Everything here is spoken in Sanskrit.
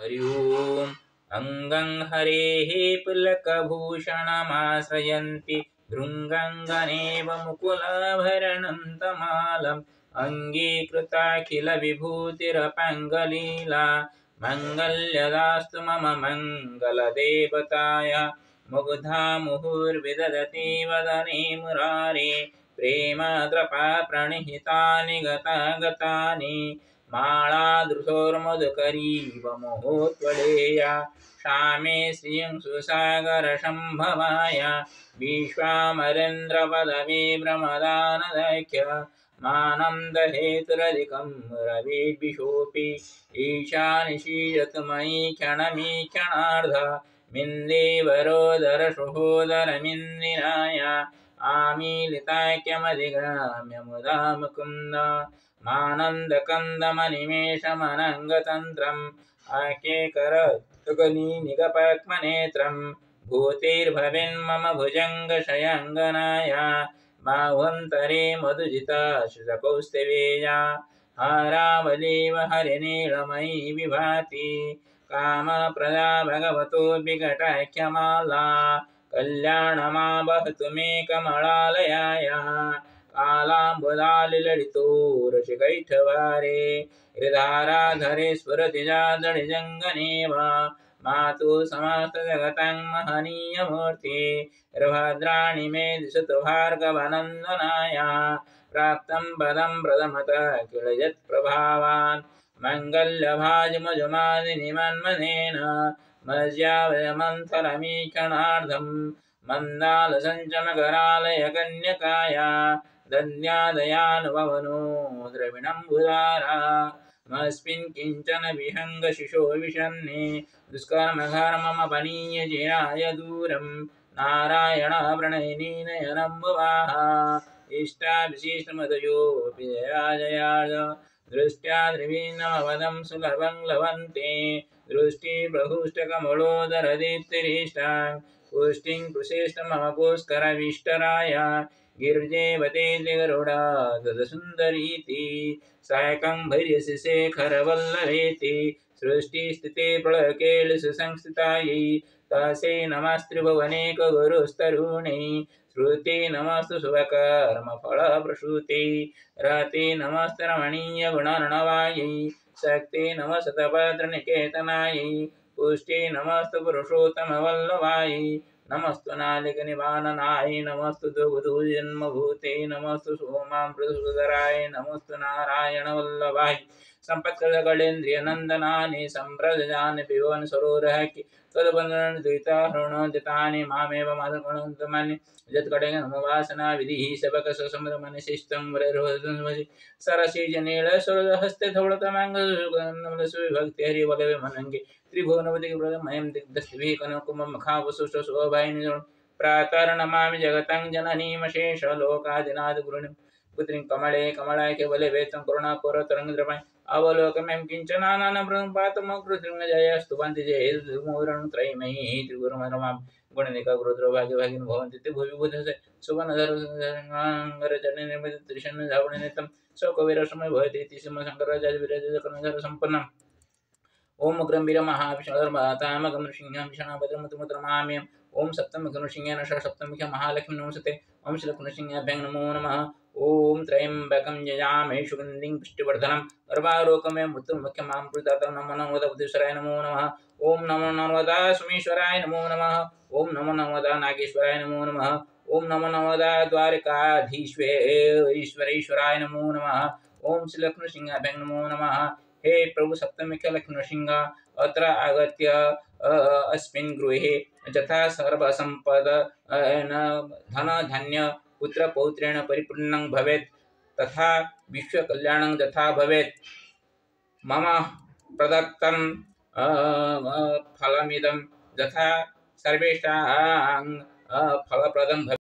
हरि ओम् अङ्गं हरेः पुलकभूषणमाश्रयन्ति भृङ्गङ्गनेव मुकुलाभरणं तमालम् अङ्गीकृताखिलविभूतिरपङ्गलीला मङ्गल्यदास्तु मम मङ्गलदेवताय मुग्धा मुहुर्विदधति वदने मुरारे प्रेमाद्रपा प्रणिहितानि गतागतानि मालादृशोर्मधुकरीव महोत्वलेया श्यामे श्रियं सुसागरसम्भवाय विश्वामरेन्द्रपदवी भ्रमदानदख्य मानन्दहेतुरधिकं रविर्विशोऽपि ईशानिशीयतु मयि क्षणमीक्षणार्ध मिन्देवरोदरसहोदरमिन्दिराय आमीलिताख्यमधिगाम्य मुदा मुकुन्द मानन्दकन्दमनिमेषमनङ्गतन्त्रम् आख्येकरगनीनिगपद्मनेत्रं भूतिर्भवेन्मम भुजङ्गशयङ्गनाय बाह्वन्तरे मधुजिता श्रुतकौस्तवेया हारावलीव हरिनीलमयी विभाति कामप्रदा भगवतो विकटाख्यमाला कल्याणमा वहतु मे कमलालयाय कालाम्बुदालिललितो रसिकैठवारे हृदाराधरे स्फुरति जादडिजङ्गनेव मातु समस्तजगतं महनीयमूर्ति भद्राणि मे दिशतु भार्गवनन्दनाय प्राप्तं पदं प्रथमतः किल यत्प्रभावान् मङ्गल्यभाजमजुमादिनिमन्मनेन मज्यावयमन्थरमीक्षणार्धं मन्दालसञ्चमकरालय कन्यकाय दद्यादयानुभवनो द्रविणम्बुधारा मस्मिन् किञ्चन विहङ्गशिशो विषन्ने दुष्कर्मघर्ममपनीयजिराय दूरं नारायण प्रणयिनीनयनम्बुवाः इष्टाविशिष्टमदयोऽपि जयाजयाज दृष्ट्या द्रिवीनमवदं सुलभं लभन्ते दृष्टिप्रहुष्टकमलोदरदीप्तिरिष्टां पुष्टिं कुशेष्टमवपुष्करविष्टराय गिरिजेवते गरुडा गदसुन्दरीति सायकं भैर्यसि शेखरवल्लभेति सृष्टिस्थिते प्रलयकेलिषु संस्थितायै तासे नमस्त्रिभुवनेकगुरुस्तरुणै श्रुते नमस्तु शुभकर्मफलप्रसूते रते नमस्तु रमणीयगुणार्णवायै शक्ते नमस्तपत्रनिकेतनायै पुष्टे नमस्तु पुरुषोत्तमवल्लभायै नमस्तु नालिकनिवारणाय नमस्तु दुग्धजन्मभूते नमस्तु सोमामृतसुधराय नमस्तु नारायणवल्लभाय सम्पत्कलकलेन्द्रियनन्दनानि सम्प्रजानि पिबन् सरोरहकि तद्बन्धनद्वैताहृणोदितानि मामेव माधुगुणन्तमानि यत्कटेनमुवासना विधिः सेवकसमरमनिशिष्टं वरैर्हृदयमसि सरसिजनीलसुरहस्ते धवलतमाङ्गसुगन्धमलसु हरिवलवे मनङ्गे त्रिभुवनवतिप्रदमयं दिग्दस्तिभिः कनकुम्भमखावसुष्टशोभायिनी प्रातर्नमामि जगतं जननीमशेषलोकादिनाथगुरुणीं पुत्रीं कमले कमलाख्यबले वेतं करुणापूरतरङ्गद्रपाणि अवलोकमयं किञ्चनानानप्रपातमकृतृङ्गजयस्तु वन्ति जयेर्मूरणं त्रयीमयी त्रिगुरुमरमां गुणनिकाग्रुद्रभाग्यभागिनो भवन्ति ते भुवि बुधसे सुवर्णधरजननिर्मितत्रिशन्नधावणनित्यं स्वकविरसमय भवति इति श्रीमद्शङ्कराचार्यविरचितकर्णधरसम्पन्नम् ओम उग्रं वीरमहाविष्णुर्भतामगं नृसिंहं विष्णुभद्रमुतुमुद्रमाम्यं ओम सप्तमगुणसिंहेन सप्तमुख्य महालक्ष्मी नमस्ते ओम श्रीलक्ष्मीसिंहाभ्यां नमो नमः ओम त्र्यम्बकं यजामहे सुगन्धिं पुष्टिवर्धनम् अर्वारोकमे मृत्युर्मुख्यमां प्रदातं नमो नर्मदावतीश्वराय नमो नमः ओम नमो नर्मदा सोमेश्वराय नमो नमः ओम नमो नर्मदा नागेश्वराय नमो नमः ओम नमो नर्मदा द्वारकाधीश्वरेश्वराय नमो नमः ओम श्रीलक्ष्मीसिंहाभ्यां नमो नमः हे प्रभु सप्तमुख्य लक्ष्मीनृसिंह अत्र आगत्य अस्मिन् गृहे यथा सर्वसम्पद धनधान्य पुत्रपौत्रेण परिपूर्णं भवेत् तथा विश्वकल्याणं यथा भवेत् मम प्रदत्तं फलमिदं यथा सर्वेषां फलप्रदं भवेत्।